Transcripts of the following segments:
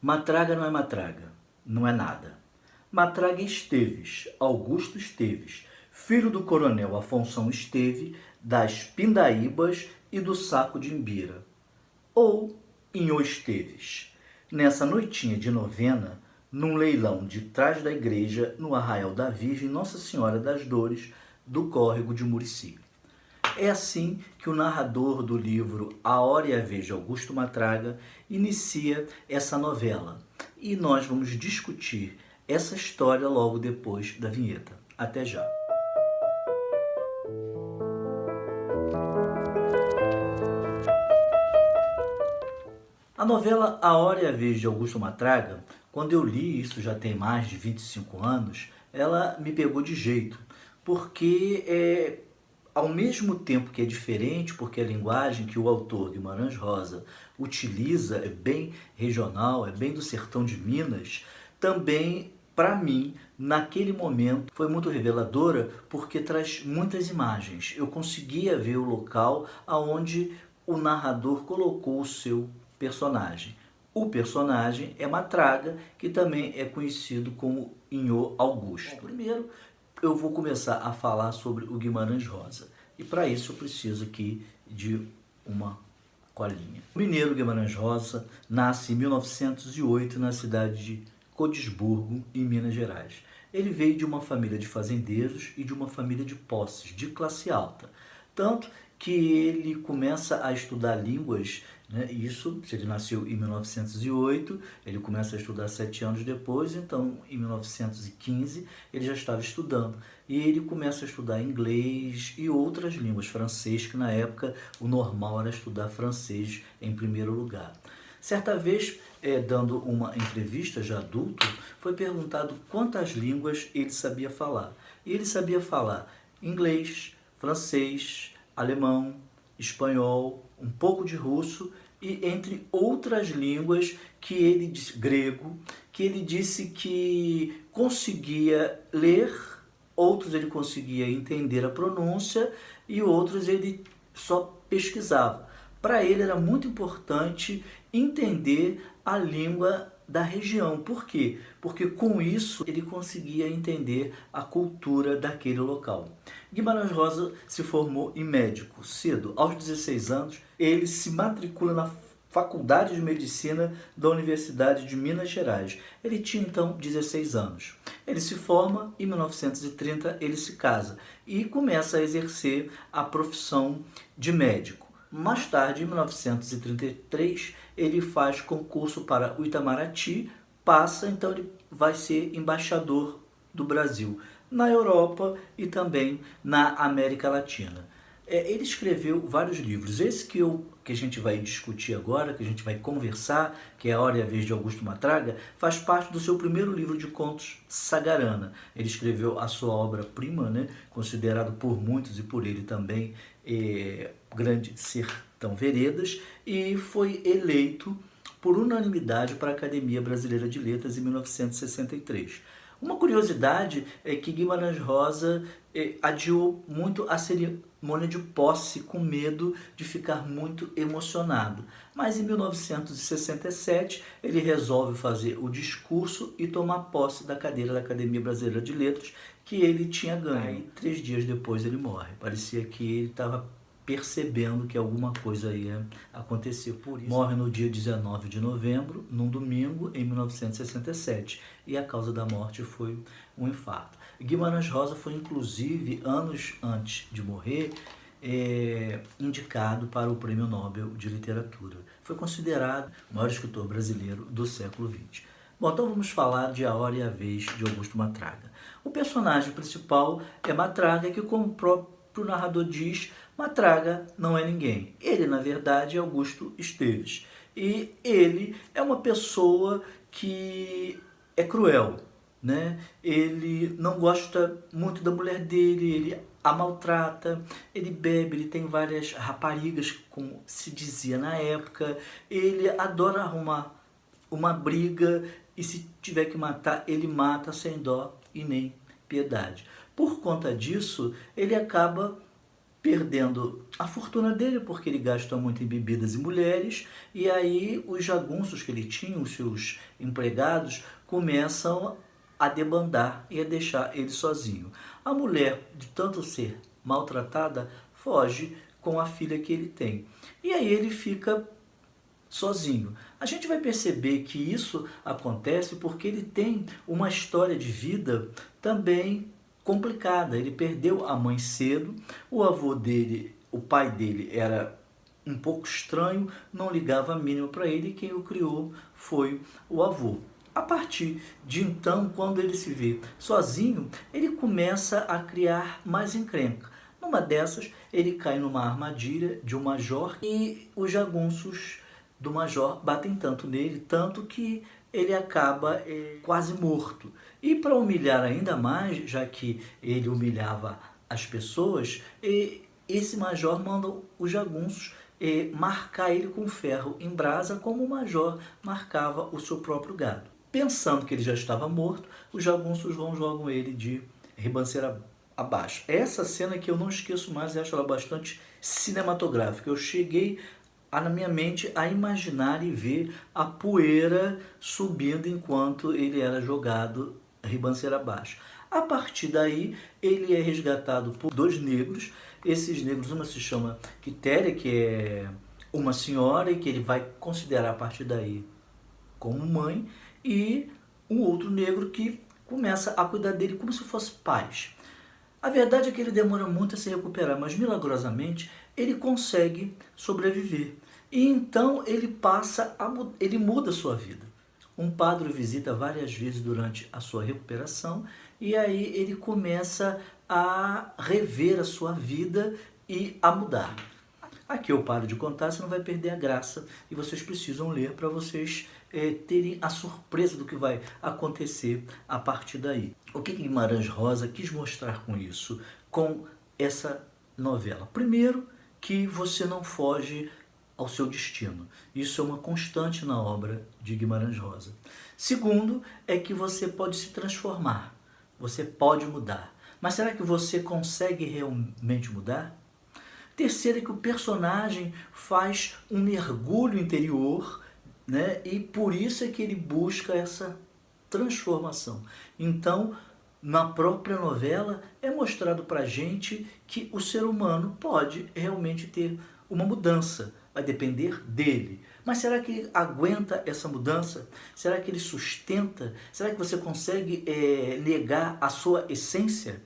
Matraga não é matraga, não é nada. Matraga Esteves, Augusto Esteves, filho do coronel Afonso Esteve, das Pindaíbas e do Saco de Imbira. Ou Inhô Esteves. Nessa noitinha de novena, num leilão de trás da igreja, no Arraial da Virgem Nossa Senhora das Dores, do córrego de Murici. É assim que o narrador do livro A Hora e a Vez de Augusto Matraga inicia essa novela. E nós vamos discutir essa história logo depois da vinheta. Até já! A novela A Hora e a Vez de Augusto Matraga, quando eu li isso já tem mais de 25 anos, ela me pegou de jeito, porque ao mesmo tempo que é diferente, porque a linguagem que o autor Guimarães Rosa utiliza é bem regional, é bem do sertão de Minas, também, para mim, naquele momento, foi muito reveladora, porque traz muitas imagens. Eu conseguia ver o local aonde o narrador colocou o seu personagem. O personagem é Matraga, que também é conhecido como Inhô Augusto. Primeiro, eu vou começar a falar sobre o Guimarães Rosa. E para isso eu preciso aqui de uma colinha. O mineiro Guimarães Rosa nasce em 1908 na cidade de Codisburgo, em Minas Gerais. Ele veio de uma família de fazendeiros e de uma família de posses, de classe alta. Tanto que ele começa a estudar línguas, né? Isso, se ele nasceu em 1908, ele começa a estudar 7 anos depois, então em 1915 ele já estava estudando. E ele começa a estudar inglês e outras línguas, francês, que na época o normal era estudar francês em primeiro lugar. Certa vez, dando uma entrevista já adulto, foi perguntado quantas línguas ele sabia falar. E ele sabia falar inglês, francês, alemão, espanhol, um pouco de russo e entre outras línguas que ele disse, grego, que ele disse que conseguia ler, outros ele conseguia entender a pronúncia e outros ele só pesquisava. Para ele era muito importante entender a língua da região. Por quê? Porque com isso ele conseguia entender a cultura daquele local. Guimarães Rosa se formou em médico cedo. Aos 16 anos, ele se matricula na Faculdade de Medicina da Universidade de Minas Gerais. Ele tinha então 16 anos. Ele se forma, em 1930 ele se casa e começa a exercer a profissão de médico. Mais tarde, em 1933, ele faz concurso para o Itamaraty, passa, então ele vai ser embaixador do Brasil na Europa e também na América Latina. Ele escreveu vários livros. Esse que a gente vai discutir agora, que a gente vai conversar, que é A Hora e a Vez de Augusto Matraga, faz parte do seu primeiro livro de contos, Sagarana. Ele escreveu a sua obra-prima, né, considerado por muitos e por ele também Grande Sertão Veredas, e foi eleito por unanimidade para a Academia Brasileira de Letras em 1963. Uma curiosidade é que Guimarães Rosa adiou muito a cerimônia de posse com medo de ficar muito emocionado. Mas em 1967 ele resolve fazer o discurso e tomar posse da cadeira da Academia Brasileira de Letras que ele tinha ganho. E 3 dias depois ele morre. Parecia que ele estava percebendo que alguma coisa ia acontecer. Por isso, morre no dia 19 de novembro, num domingo, em 1967. E a causa da morte foi um infarto. Guimarães Rosa foi, inclusive, anos antes de morrer, indicado para o Prêmio Nobel de Literatura. Foi considerado o maior escritor brasileiro do século XX. Bom, então vamos falar de A Hora e a Vez de Augusto Matraga. O personagem principal é Matraga, que, como o próprio narrador diz, Matraga não é ninguém. Ele, na verdade, é Augusto Esteves. E ele é uma pessoa que é cruel, né? Ele não gosta muito da mulher dele, ele a maltrata, ele bebe, ele tem várias raparigas, como se dizia na época. Ele adora arrumar uma briga e se tiver que matar, ele mata sem dó e nem piedade. Por conta disso, ele acaba perdendo a fortuna dele, porque ele gasta muito em bebidas e mulheres, e aí os jagunços que ele tinha, os seus empregados, começam a debandar e a deixar ele sozinho. A mulher, de tanto ser maltratada, foge com a filha que ele tem. E aí ele fica sozinho. A gente vai perceber que isso acontece porque ele tem uma história de vida também complicada. Ele perdeu a mãe cedo, o avô dele, o pai dele era um pouco estranho, não ligava a mínima para ele, e quem o criou foi o avô. A partir de então, quando ele se vê sozinho, ele começa a criar mais encrenca. Numa dessas, ele cai numa armadilha de um major e os jagunços do major batem tanto nele, tanto que ele acaba quase morto. E para humilhar ainda mais, já que ele humilhava as pessoas, esse major manda os jagunços marcar ele com ferro em brasa, como o major marcava o seu próprio gado. Pensando que ele já estava morto, os jagunços jogam ele de ribanceira abaixo. Essa cena que eu não esqueço mais e acho ela bastante cinematográfica. Eu cheguei na minha mente a imaginar e ver a poeira subindo enquanto ele era jogado ribanceira abaixo. A partir daí, ele é resgatado por dois negros. Esses negros, uma se chama Quitéria, que é uma senhora e que ele vai considerar a partir daí como mãe, e um outro negro que começa a cuidar dele como se fosse pais. A verdade é que ele demora muito a se recuperar, mas milagrosamente ele consegue sobreviver. E então ele muda a sua vida. Um padre o visita várias vezes durante a sua recuperação e aí ele começa a rever a sua vida e a mudar. Aqui eu paro de contar, senão vai perder a graça e vocês precisam ler para vocês terem a surpresa do que vai acontecer a partir daí. O que Guimarães Rosa quis mostrar com isso, com essa novela? Primeiro, que você não foge ao seu destino. Isso é uma constante na obra de Guimarães Rosa. Segundo, é que você pode se transformar, você pode mudar. Mas será que você consegue realmente mudar? Terceiro é que o personagem faz um mergulho interior, né? E por isso é que ele busca essa transformação. Então, na própria novela, é mostrado para a gente que o ser humano pode realmente ter uma mudança, vai depender dele. Mas será que ele aguenta essa mudança? Será que ele sustenta? Será que você consegue negar a sua essência?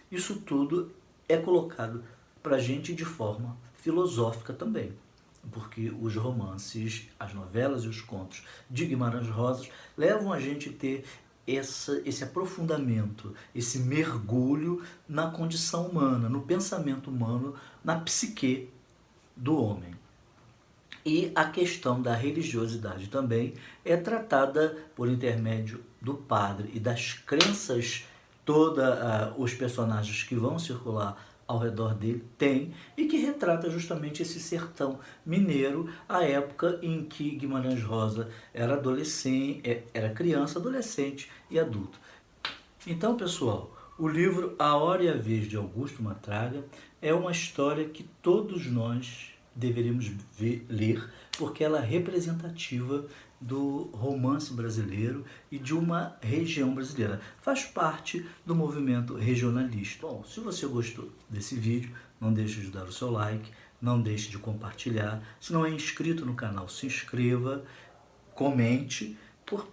Isso tudo é colocado para a gente de forma filosófica também, porque os romances, as novelas e os contos de Guimarães Rosa levam a gente a ter esse aprofundamento, esse mergulho na condição humana, no pensamento humano, na psique do homem. E a questão da religiosidade também é tratada por intermédio do padre e das crenças todos os personagens que vão circular ao redor dele tem, e que retrata justamente esse sertão mineiro, a época em que Guimarães Rosa era adolescente, era criança, adolescente e adulto. Então, pessoal, o livro A Hora e a Vez de Augusto Matraga é uma história que todos nós deveríamos ler, porque ela é representativa do romance brasileiro e de uma região brasileira. Faz parte do movimento regionalista. Bom, se você gostou desse vídeo, não deixe de dar o seu like, não deixe de compartilhar. Se não é inscrito no canal, se inscreva, comente,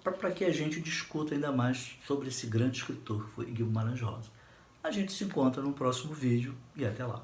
para que a gente discuta ainda mais sobre esse grande escritor que foi Guimarães Rosa. A gente se encontra no próximo vídeo e até lá.